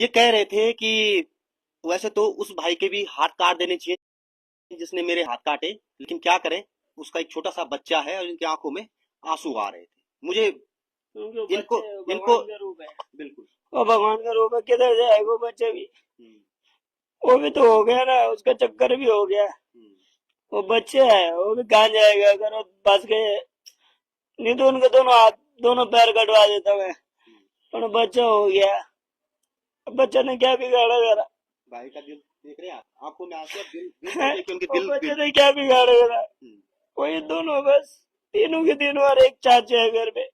ये कह रहे थे कि वैसे तो उस भाई के भी हाथ काट देने चाहिए जिसने मेरे हाथ काटे, लेकिन क्या करें, उसका एक छोटा सा बच्चा है और इनकी आंखों में आंसू आ रहे थे मुझे। क्योंकि इनको बच्चे इनको भगवान का रूप है। बिल्कुल। वो भगवान का रूप है, किधर जाएगा वो बच्चे भी। हम्म, वो भी तो हो गया ना, उसका चक्कर भी हो गया। हम्म, वो बच्चे है, वो भी कहाँ जाएगा अगर वो बच गए। नहीं तो उनके दोनों हाथ दोनों पैर कटवा देता मैं। हम्म। पर बच्चा हो गया। अब बच्चे ने क्या बिगाड़ा मेरा? भाई का दिल देख रहे हैं आप, आंखों में आंसू और दिल दिल देख देख के उनके वो दिल। बच्चे ने क्या बिगाड़ा मेरा? हम्म, वो ये दोनों बस, तीनों के तीनों, और एक चाचा है घर पे।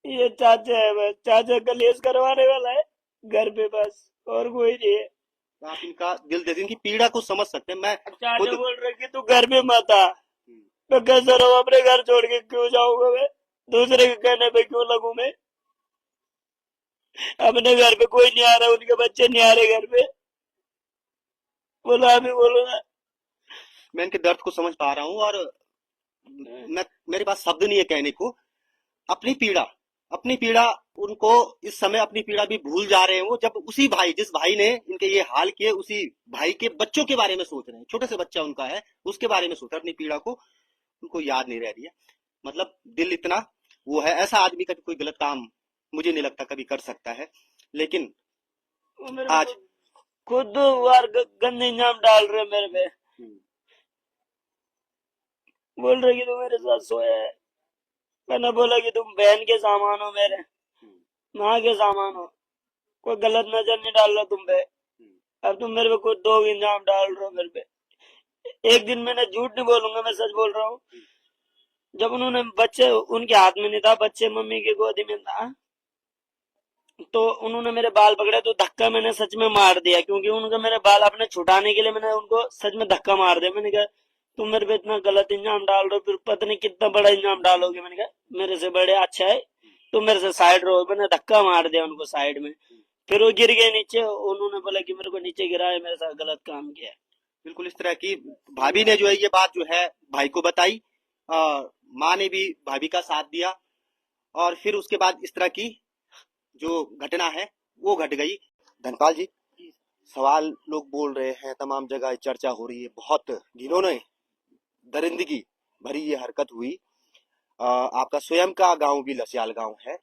ये चाचा है, बस चाचा कलेश करवाने वाला है घर पे बस, और कोई नहीं है। तो आप इनका दिल देख इनकी पीड़ा को समझ सकते हैं। मैं अब चाचा खुद। बोल रहे कि तू घर में मत आ। हम्म, मैं कैसे रहूं, अपने घर छोड़ के क्यों जाऊंगा मैं? दूसरे के कहने पे क्यों लगूं मैं? अपने घर पे कोई नहीं आ रहा, उनके बच्चे नहीं आ रहे घर पे। बोला अभी बोलो ना। मैं इनके दर्द को समझ पा रहा हूँ और मैं मेरे पास शब्द नहीं है कहने को। अपनी पीड़ा अपनी पीड़ा उनको इस समय अपनी पीड़ा भी भूल जा रहे हैं वो, जब उसी भाई जिस भाई ने इनके ये हाल किए उसी भाई के बच्चों के बारे में सोच रहे हैं। छोटे से बच्चा उनका है, उसके बारे में सोच रहे हैं। अपनी पीड़ा को उनको याद नहीं रह रही है। मतलब दिल इतना वो है। ऐसा आदमी कभी कोई गलत काम मुझे नहीं लगता कभी कर सकता है, लेकिन वो मेरे पे आज। खुद वार गंदे इल्जाम डाल रहे मेरे पे। हम्म, बोल रहे कि तू मेरे साथ सोया है। मैंने बोला कि तुम बहन के सामान हो, मेरे हम्म, माँ के सामान हो। कोई गलत नजर नहीं डाल रहा तुम पे। हम्म, अब तुम मेरे पे खुद दो इल्जाम डाल रहे हो मेरे पे। एक दिन मैंने झूठ नहीं बोलूंगा, मैं सच बोल रहा हूँ। जब उन्होंने बच्चे उनके हाथ में नहीं था, बच्चे मम्मी की गोदी में था, तो उन्होंने मेरे बाल पकड़े तो धक्का मैंने सच में मार दिया, क्योंकि उनको मेरे बाल अपने छुटाने के लिए मैंने उनको सच में धक्का मार दिया। मैंने कहा तुम मेरे पे इतना गलत इंजाम डाल रहे हो, फिर पता नहीं कितना बड़ा इंजाम डालोगे। मैंने कहा मेरे से बड़े अच्छा है तुम मेरे से साइड रहो। मैंने धक्का मार दिया उनको साइड में। फिर वो गिर गए नीचे। उन्होंने बोला कि मेरे को नीचे गिरा है, मेरे साथ गलत काम किया है। बिल्कुल। इस तरह की भाभी ने जो है ये बात जो है भाई को बताई। माँ ने भी भाभी का साथ दिया और फिर उसके बाद इस तरह की जो घटना है वो घट गई। धनपाल जी, सवाल लोग बोल रहे हैं, तमाम जगह चर्चा हो रही है, बहुत घिनौने दरिंदगी भरी ये हरकत हुई। आपका स्वयं का गांव भी लसियाल गांव है।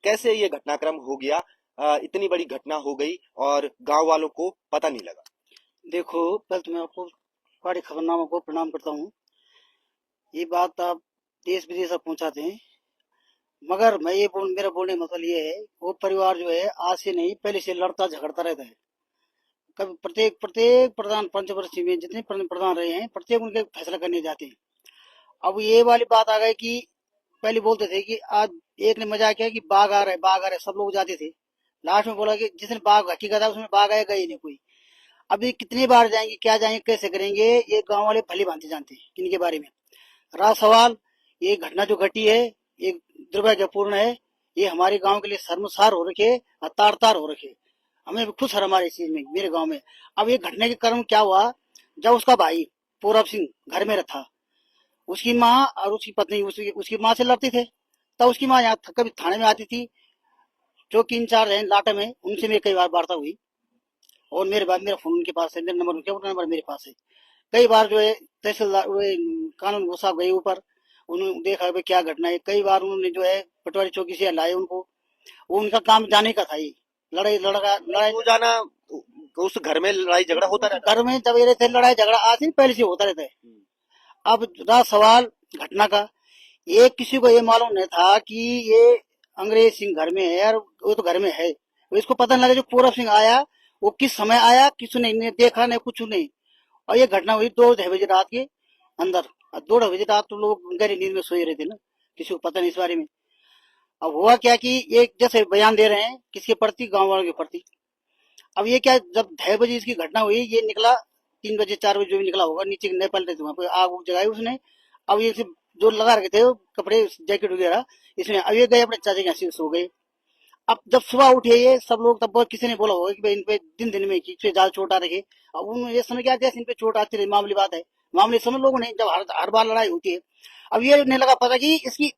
कैसे ये घटनाक्रम हो गया? इतनी बड़ी घटना हो गई और गांव वालों को पता नहीं लगा। देखो, पहले तो मैं आपको बड़े खबरनामा को प्रणाम करता हूँ। ये बात आप देश विदेश तक पहुंचाते हैं। मगर मैं मेरा बोलने का मतलब ये है, वो परिवार जो है आज से नहीं, पहले से लड़ता झगड़ता रहता है। कभी प्रत्येक प्रत्येक प्रधान पंचवर्षीय में जितने प्रधान रहे हैं, प्रत्येक उनके फैसला करने जाते हैं। अब ये वाली बात आ गई कि पहले बोलते थे कि आज एक ने मजाक किया कि बाघ आ रहा है, बाघ आ रहा है, सब लोग जाते थे। लास्ट में बोला कि जिसने बाघ हकीकत है उसमें बाघ आएगा ही नहीं कोई। अभी कितनी बार जाएंगे, क्या जाएंगे, कैसे करेंगे, ये गांव वाले भली भांति जानते हैं इनके बारे में। रहा सवाल, ये घटना जो घटी है ये दुर्भाग्यपूर्ण है। ये हमारे गांव के लिए शर्मसार हो रखे और तार तार हो रखे। हमें भी खुश है हमारे इस चीज में, मेरे गांव में। अब ये घटने के कारण क्या हुआ, जब उसका भाई पूरब सिंह घर में था, उसकी माँ और उसकी पत्नी उसकी माँ से लड़ते थे। तब उसकी माँ यहाँ कभी थाने में आती थी। जो कि इंचार्ज है लाटे में, उनसे मेरी कई बार वार्ता हुई। और मेरे बाद मेरा फोन उनके पास है, मेरा नंबर उनके नंबर मेरे पास है। कई बार जो है तहसीलदार कानून वो साहब गए ऊपर, उन्होंने देखा भाई क्या घटना है। कई बार उन्होंने जो है पटवारी चौकी से लाए उनको। वो उनका काम जाने का था। ये लड़ाई लड़का मतलब लड़ाई रोजाना उस घर में लड़ाई झगड़ा होता रहता घर में जब ये रहते लड़ाई झगड़ा आज ही पहले से होता रहता है। है। अब रहा सवाल घटना का, ये किसी को ये मालूम नहीं था कि ये अंग्रेज सिंह घर में है, और वो तो घर में है। वो इसको पता नहीं लगा जो पूरब सिंह आया वो किस समय आया, किसी ने देखा नहीं, कुछ नहीं। और ये घटना हुई 2 ढाई बजे रात के अंदर। 2 ढाई बजे रात तो लोग गहरी नींद में सोए रहे थे ना, किसी को पता नहीं इस बारे में। अब हुआ क्या कि ये जैसे बयान दे रहे हैं किसके प्रति, गांव वालों के प्रति। अब ये क्या, जब 2:30 इसकी घटना हुई, ये निकला 3 बजे 4 बजे जो भी निकला होगा, नीचे नहीं पलटे थे, वहां पे आग उग जगाई उसने। अब ये जो लगा रखे थे कपड़े जैकेट वगैरह, इसमें अब ये गए अपने चाचा के यहाँ सो गए। अब जब सुबह उठे ये सब लोग, तब किसी ने बोला होगा कि भाई इन पे दिन दिन में कि ज्यादा चोट आ रही है। अब उन्होंने ये समझ गया जैसे इन पे चोट आती रही, मामूली बात है। मामूली समझ लोगों ने, जब हर बार लड़ाई होती है। अब ये नहीं लगा पता कि इसकी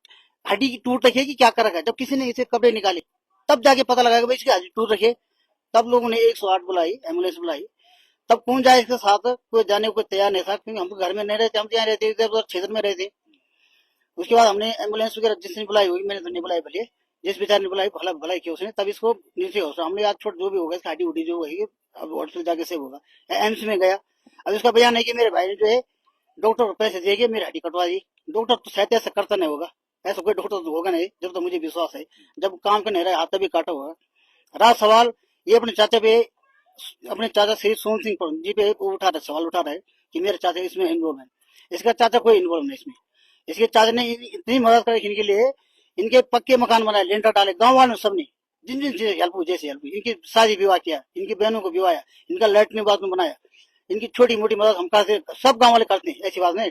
हड्डी की टूट रखी है कि क्या कर रखा है। जब किसी ने इसे कपड़े निकाले, तब जाके पता लगा कि भाई इसकी हड्डी टूट रखी है। तब लोगों ने 108 बुलाई, एम्बुलेंस बुलाई। तब कौन जाए इसके साथ, कोई जाने को कोई तैयार नहीं था, क्योंकि हम तो घर में नहीं रहते, हम तो यहाँ रहते थे, उधर क्षेत्र में रहते। उसके बाद हमने एम्बुलेंस वगैरह जिसने बुलाई होगी, मैंने तो नहीं बुलाई, भले जिस बेचारे ने बुलाई भला भलाई की उसने, तब इसको नीचे हो हमने आज छोड़ जो भी होगा इसकी हड्डी उड्डी जो होगी अब हॉस्पिटल जाके सेव होगा, एम्स में गया। अब इसका बयान है कि मेरे भाई ने जो है डॉक्टर को पैसे दे के मेरी हड्डी कटवा दी। डॉक्टर तो शायद ऐसा करता नहीं होगा, ऐसा कोई डॉक्टर तो होगा नहीं, जब तो मुझे विश्वास है, जब काम का नहीं रहा हाथ तभी काटा होगा। रहा सवाल ये अपने चाचा पे, अपने चाचा श्री सोम सिंह पर जी पे वो उठा रहा सवाल उठा रहा है कि मेरे चाचा इसमें इन्वॉल्व है। इसका चाचा कोई इन्वॉल्व नहीं इसमें। इसके चाचा ने इतनी मदद करी इनके लिए, इनके पक्के मकान बनाए, लेंटर डाले, गांव वालों ने सबने जिन जिन चीजें हेल्प हुई, जैसे हेल्प हुई, इनकी शादी विवाह किया, इनकी बहनों को विवाह, इनका लैट्रिन बाथरूम बनाया, इनकी छोटी मोटी मदद हम करते, सब गांव वाले करते हैं, ऐसी बात नहीं।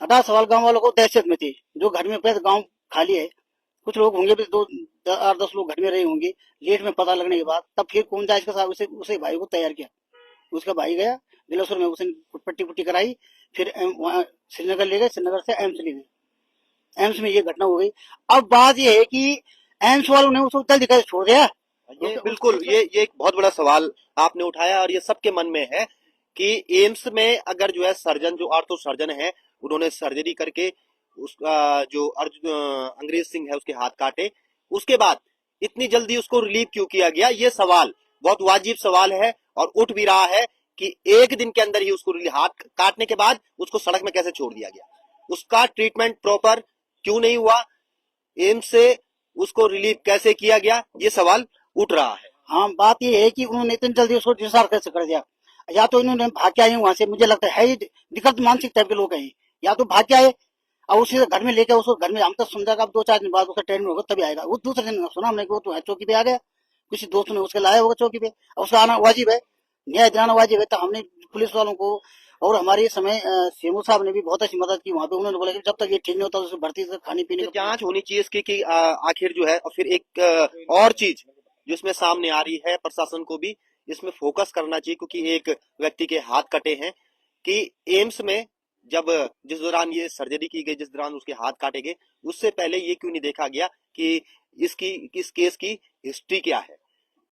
हटा सवाल गांव वालों को दहशत में थे, जो घर में पैसे गांव खाली है, कुछ लोग होंगे भी, 8-10 लोग घर में रहे होंगे। लेट में पता लगने के बाद तब फिर कौन जाए इसके साथ, उसे भाई को तैयार किया। उसका भाई गया बिलासपुर में, उसने पट्टी पुट्टी कराई, फिर वहां श्रीनगर ले गए, श्रीनगर से एम्स ले गए। एम्स में ये घटना हो गई। अब बात ये है कि एम्स वालों ने उसको जल्दी कैसे छोड़ दिया। ये बिल्कुल ये एक बहुत बड़ा सवाल आपने उठाया और ये सबके मन में है कि एम्स में अगर जो है सर्जन, जो आर्थो सर्जन है, उन्होंने सर्जरी करके उसका जो अंग्रेज सिंह है उसके हाथ काटे, उसके बाद इतनी जल्दी उसको रिलीव क्यों किया गया, ये सवाल बहुत वाजिब सवाल है और उठ भी रहा है कि एक दिन के अंदर ही उसको हाथ काटने के बाद उसको सड़क में कैसे छोड़ दिया गया, उसका ट्रीटमेंट प्रॉपर क्यों नहीं हुआ, एम्स से उसको रिलीव कैसे किया गया, ये सवाल उठ रहा है। हाँ, बात ये है कि उन्होंने इतनी जल्दी उसको डिस्चार्ज कैसे कर दिया। या तो इन्होंने भाग के आए वहां से, मुझे लगता है दिक्कत मानसिक टाइप के लोग हैं, या तो भाग के आए और उसी घर में लेके उसको घर में, हम तो समझा अब 2-4 दिन बाद उसका ट्रेन में होगा तभी आएगा। वो दूसरे दिन सुना हमने कि वो तो है चौकी पे आ गया, किसी दोस्त ने उसके लाया होगा चौकी पे, और उसका आना वाजिब है, न्याय दिलाना वाजिब है। तो हमने पुलिस वालों को और हमारे समय सीएमओ साहब ने भी बहुत अच्छी मदद की वहां पे। उन्होंने बोला कि जब तक ये ठीक नहीं होता उसको भर्ती से खाने पीने का जांच होनी चाहिए इसकी कि आखिर जो है। और फिर एक और चीज जो इसमें सामने आ रही है, प्रशासन को भी इसमें फोकस करना चाहिए, क्योंकि एक व्यक्ति के हाथ कटे हैं कि एम्स में जब जिस दौरान ये सर्जरी की गई, जिस दौरान उसके हाथ काटे गए, उससे पहले ये क्यों नहीं देखा गया कि इस केस की हिस्ट्री क्या है।